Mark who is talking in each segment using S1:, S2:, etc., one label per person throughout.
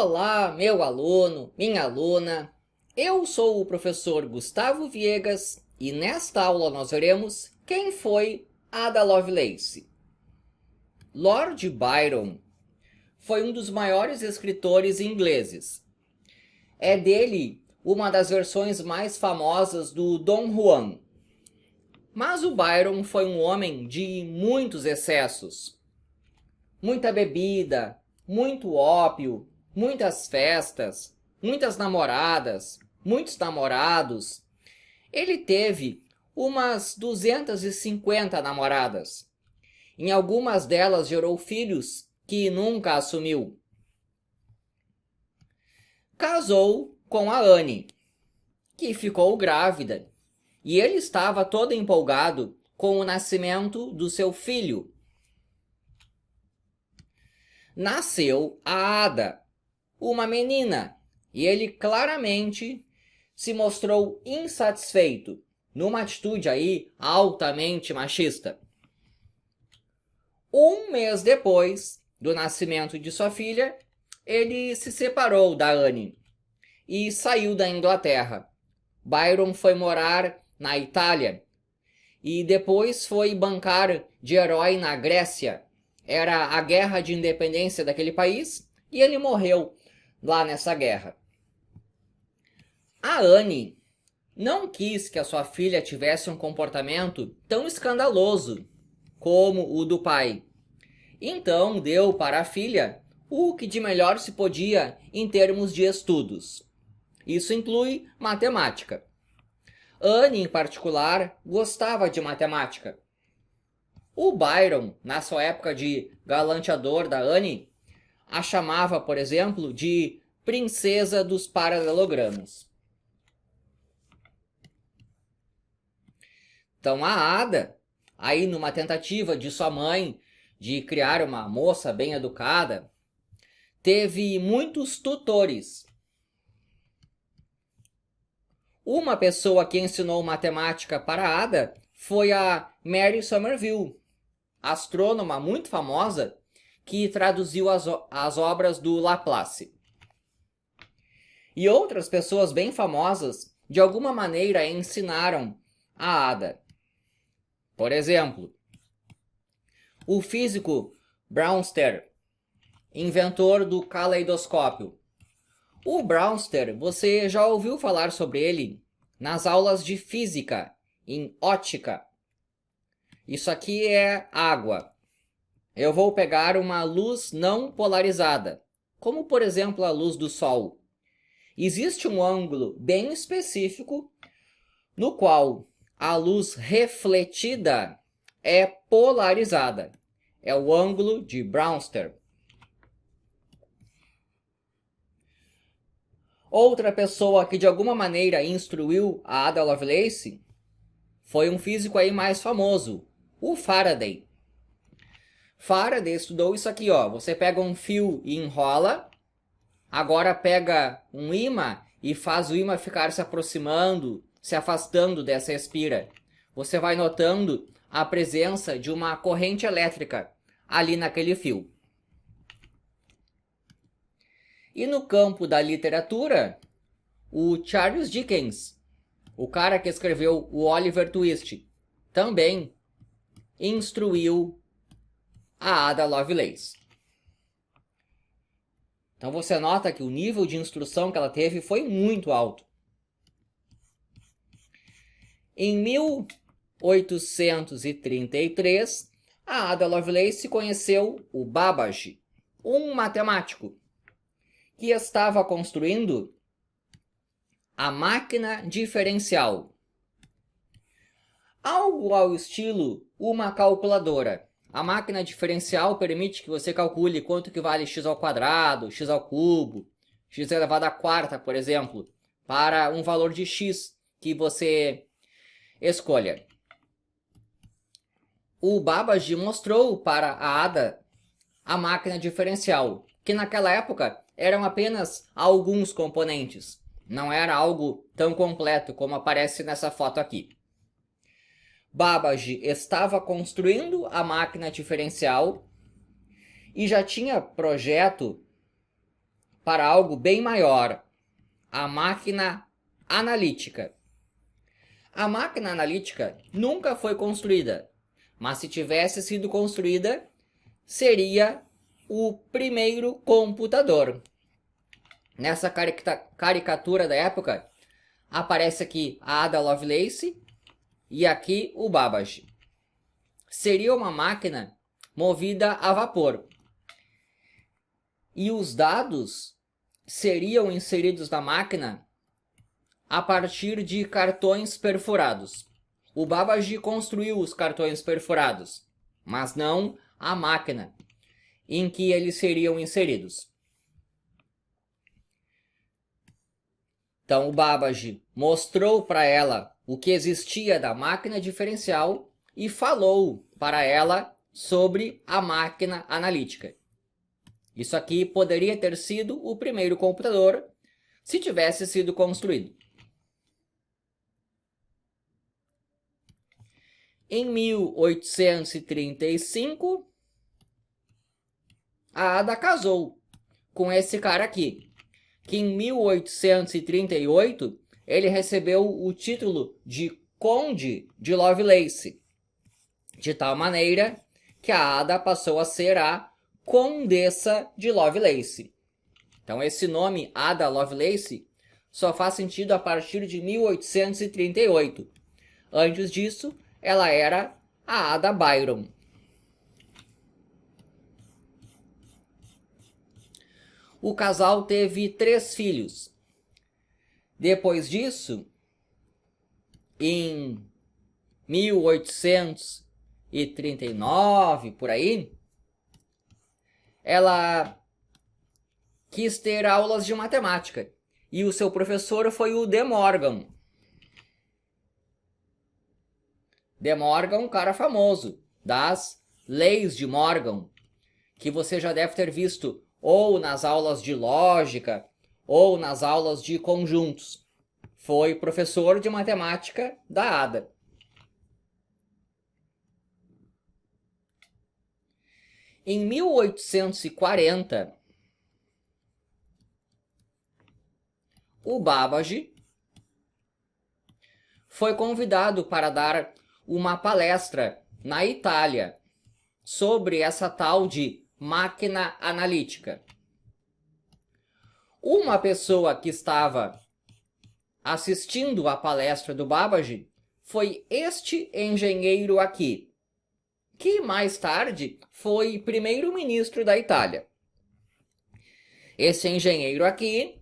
S1: Olá, meu aluno, minha aluna. Eu sou o professor Gustavo Viegas e nesta aula nós veremos quem foi Ada Lovelace. Lord Byron foi um dos maiores escritores ingleses. É dele uma das versões mais famosas do Dom Juan. Mas o Byron foi um homem de muitos excessos. Muita bebida, muito ópio, muitas festas, muitas namoradas, muitos namorados. Ele teve umas 250 namoradas. Em algumas delas gerou filhos que nunca assumiu. Casou com a Anne, que ficou grávida, e ele estava todo empolgado com o nascimento do seu filho. Nasceu a Ada, uma menina, e ele claramente se mostrou insatisfeito, numa atitude aí altamente machista. Um mês depois do nascimento de sua filha, ele se separou da Anne e saiu da Inglaterra. Byron foi morar na Itália e depois foi bancar de herói na Grécia. Era a guerra de independência daquele país e ele morreu lá nessa guerra. A Anne não quis que a sua filha tivesse um comportamento tão escandaloso como o do pai. Então deu para a filha o que de melhor se podia em termos de estudos. Isso inclui matemática. Anne, em particular, gostava de matemática. O Byron, na sua época de galanteador da Anne, a chamava, por exemplo, de princesa dos paralelogramas. Então a Ada, aí numa tentativa de sua mãe de criar uma moça bem educada, teve muitos tutores. Uma pessoa que ensinou matemática para a Ada foi a Mary Somerville, astrônoma muito famosa que traduziu as obras do Laplace. E outras pessoas bem famosas de alguma maneira ensinaram a Ada. Por exemplo, o físico Brewster, inventor do caleidoscópio. O Brewster, você já ouviu falar sobre ele nas aulas de física, em ótica. Isso aqui é água. Eu vou pegar uma luz não polarizada, como por exemplo a luz do sol. Existe um ângulo bem específico no qual a luz refletida é polarizada. É o ângulo de Brewster. Outra pessoa que de alguma maneira instruiu a Ada Lovelace foi um físico aí mais famoso, o Faraday. Faraday estudou isso aqui, ó. Você pega um fio e enrola, agora pega um ímã e faz o ímã ficar se aproximando, se afastando dessa espira. Você vai notando a presença de uma corrente elétrica ali naquele fio. E no campo da literatura, o Charles Dickens, o cara que escreveu o Oliver Twist, também instruiu a Ada Lovelace. Então você nota que o nível de instrução que ela teve foi muito alto. Em 1833, a Ada Lovelace conheceu o Babbage, um matemático que estava construindo a máquina diferencial. Algo ao estilo uma calculadora. A máquina diferencial permite que você calcule quanto que vale x ao quadrado, x ao cubo, x elevado à quarta, por exemplo, para um valor de x que você escolha. O Babbage mostrou para a Ada a máquina diferencial, que naquela época eram apenas alguns componentes. Não era algo tão completo como aparece nessa foto aqui. Babbage estava construindo a máquina diferencial e já tinha projeto para algo bem maior, a máquina analítica. A máquina analítica nunca foi construída, mas se tivesse sido construída, seria o primeiro computador. Nessa caricatura da época, aparece aqui a Ada Lovelace e aqui o Babbage. Seria uma máquina movida a vapor. E os dados seriam inseridos na máquina a partir de cartões perfurados. O Babbage construiu os cartões perfurados, mas não a máquina em que eles seriam inseridos. Então o Babbage mostrou para ela o que existia da máquina diferencial e falou para ela sobre a máquina analítica. Isso aqui poderia ter sido o primeiro computador se tivesse sido construído. Em 1835, a Ada casou com esse cara aqui, que em 1838 ele recebeu o título de Conde de Lovelace, de tal maneira que a Ada passou a ser a Condessa de Lovelace. Então esse nome, Ada Lovelace, só faz sentido a partir de 1838. Antes disso, ela era a Ada Byron. O casal teve 3 filhos. Depois disso, em 1839, por aí, ela quis ter aulas de matemática. E o seu professor foi o De Morgan. De Morgan, um cara famoso, das leis de Morgan, que você já deve ter visto ou nas aulas de lógica, ou nas aulas de conjuntos. Foi professor de matemática da Ada. Em 1840, o Babbage foi convidado para dar uma palestra na Itália sobre essa tal de máquina analítica. Uma pessoa que estava assistindo à palestra do Babbage foi este engenheiro aqui, que mais tarde foi primeiro-ministro da Itália. Esse engenheiro aqui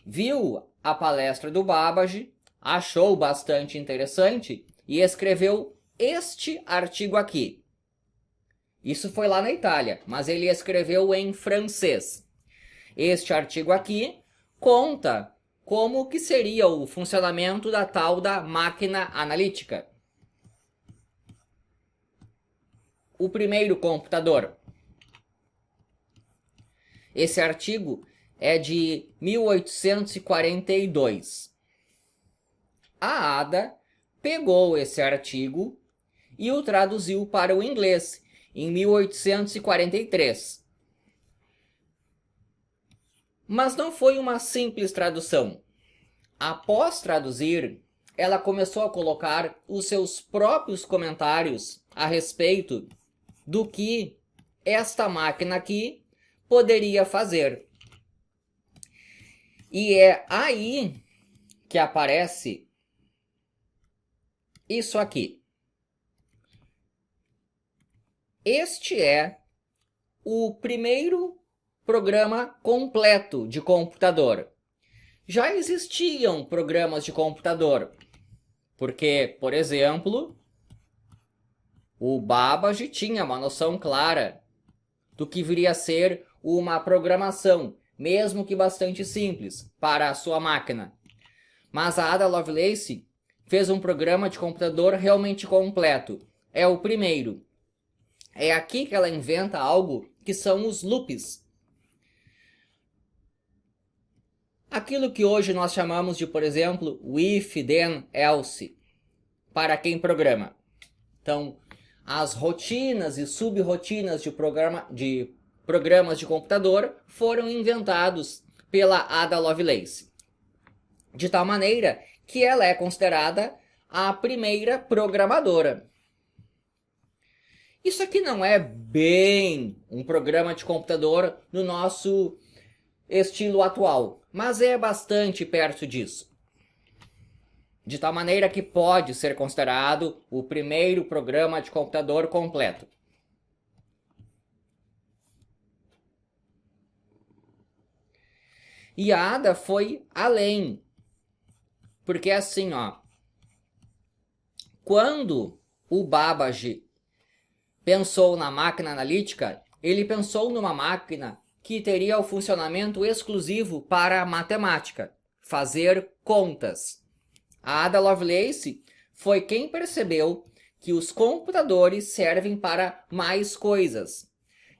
S1: viu a palestra do Babbage, achou bastante interessante e escreveu este artigo aqui. Isso foi lá na Itália, mas ele escreveu em francês. Este artigo aqui conta como que seria o funcionamento da tal da máquina analítica. O primeiro computador. Esse artigo é de 1842. A Ada pegou esse artigo e o traduziu para o inglês em 1843. Mas não foi uma simples tradução. Após traduzir, ela começou a colocar os seus próprios comentários a respeito do que esta máquina aqui poderia fazer. E é aí que aparece isso aqui. Este é o primeiro programa completo de computador. Já existiam programas de computador, porque, por exemplo, o Babbage tinha uma noção clara do que viria a ser uma programação, mesmo que bastante simples, para a sua máquina. Mas a Ada Lovelace fez um programa de computador realmente completo. É o primeiro. É aqui que ela inventa algo que são os loops. Aquilo que hoje nós chamamos de, por exemplo, o if, then, else, para quem programa. Então, as rotinas e sub-rotinas de programas de computador foram inventados pela Ada Lovelace, de tal maneira que ela é considerada a primeira programadora. Isso aqui não é bem um programa de computador no nosso estilo atual, mas é bastante perto disso. De tal maneira que pode ser considerado o primeiro programa de computador completo. E a Ada foi além, porque assim, ó, quando o Babbage pensou na máquina analítica, ele pensou numa máquina que teria o funcionamento exclusivo para a matemática, fazer contas. A Ada Lovelace foi quem percebeu que os computadores servem para mais coisas.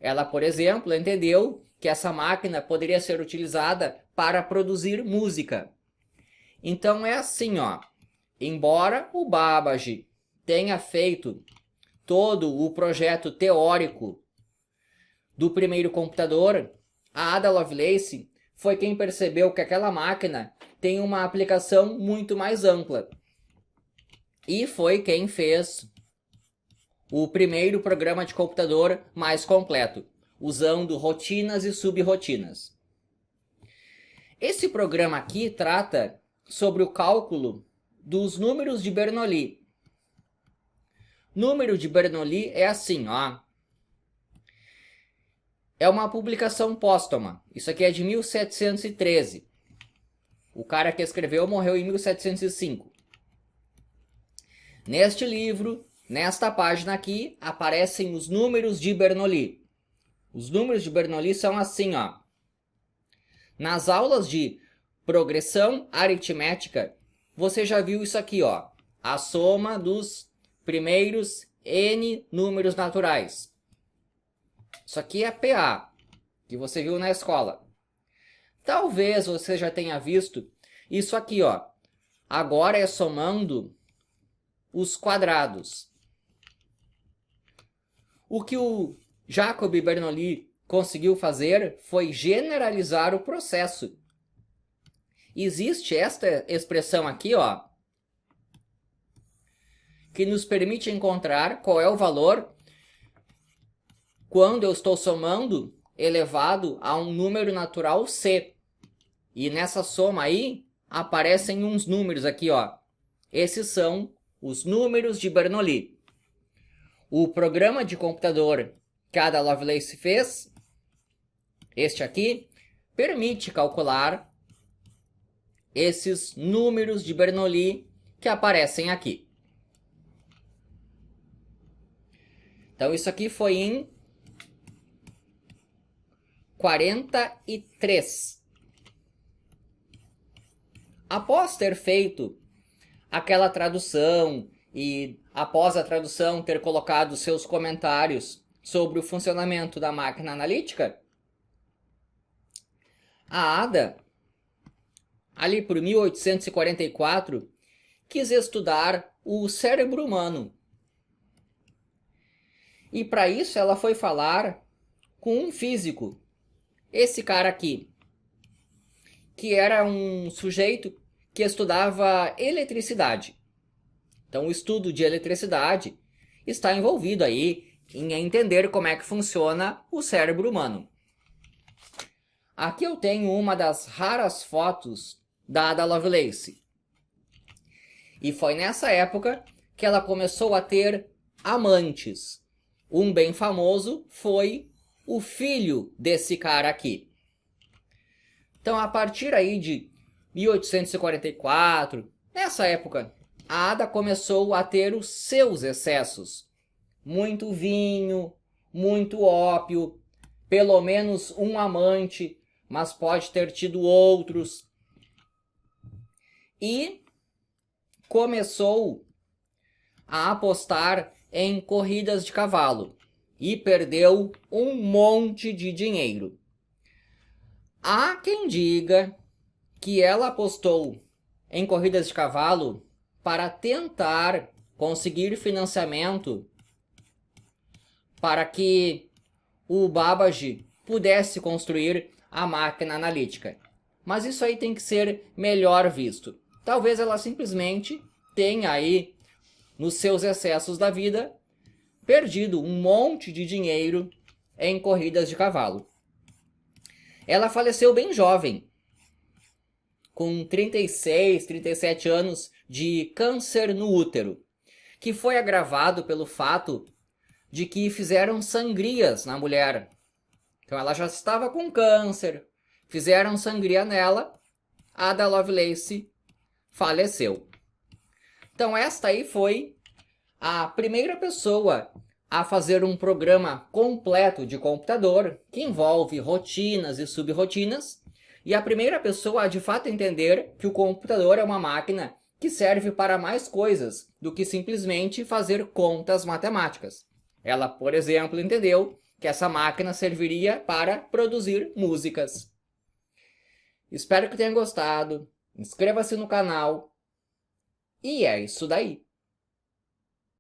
S1: Ela, por exemplo, entendeu que essa máquina poderia ser utilizada para produzir música. Então é assim, ó. Embora o Babbage tenha feito todo o projeto teórico do primeiro computador, a Ada Lovelace foi quem percebeu que aquela máquina tem uma aplicação muito mais ampla. E foi quem fez o primeiro programa de computador mais completo, usando rotinas e subrrotinas. Esse programa aqui trata sobre o cálculo dos números de Bernoulli. Número de Bernoulli é assim, ó. É uma publicação póstuma. Isso aqui é de 1713. O cara que escreveu morreu em 1705. Neste livro, nesta página aqui, aparecem os números de Bernoulli. Os números de Bernoulli são assim, ó. Nas aulas de progressão aritmética, você já viu isso aqui, ó. A soma dos primeiros n números naturais. Isso aqui é PA, que você viu na escola. Talvez você já tenha visto isso aqui, ó. Agora é somando os quadrados. O que o Jacob Bernoulli conseguiu fazer foi generalizar o processo. Existe esta expressão aqui, ó, que nos permite encontrar qual é o valor quando eu estou somando elevado a um número natural C. E nessa soma aí, aparecem uns números aqui, ó. Esses são os números de Bernoulli. O programa de computador que a Ada Lovelace fez, este aqui, permite calcular esses números de Bernoulli que aparecem aqui. Então isso aqui foi em 43. Após ter feito aquela tradução e após a tradução ter colocado seus comentários sobre o funcionamento da máquina analítica, a Ada, ali por 1844, quis estudar o cérebro humano. E para isso ela foi falar com um físico, esse cara aqui, que era um sujeito que estudava eletricidade. Então o estudo de eletricidade está envolvido aí em entender como é que funciona o cérebro humano. Aqui eu tenho uma das raras fotos da Ada Lovelace. E foi nessa época que ela começou a ter amantes. Um bem famoso foi o filho desse cara aqui. Então, a partir aí de 1844, nessa época, a Ada começou a ter os seus excessos. Muito vinho, muito ópio, pelo menos um amante, mas pode ter tido outros. E começou a apostar em corridas de cavalo e perdeu um monte de dinheiro. Há quem diga que ela apostou em corridas de cavalo para tentar conseguir financiamento para que o Babbage pudesse construir a máquina analítica. Mas isso aí tem que ser melhor visto. Talvez ela simplesmente tenha aí, nos seus excessos da vida, perdido um monte de dinheiro em corridas de cavalo. Ela faleceu bem jovem, com 36, 37 anos de câncer no útero, que foi agravado pelo fato de que fizeram sangrias na mulher. Então ela já estava com câncer, fizeram sangria nela, Ada Lovelace faleceu. Então esta aí foi a primeira pessoa a fazer um programa completo de computador, que envolve rotinas e subrotinas, e a primeira pessoa a de fato entender que o computador é uma máquina que serve para mais coisas do que simplesmente fazer contas matemáticas. Ela, por exemplo, entendeu que essa máquina serviria para produzir músicas. Espero que tenha gostado. Inscreva-se no canal. E é isso daí.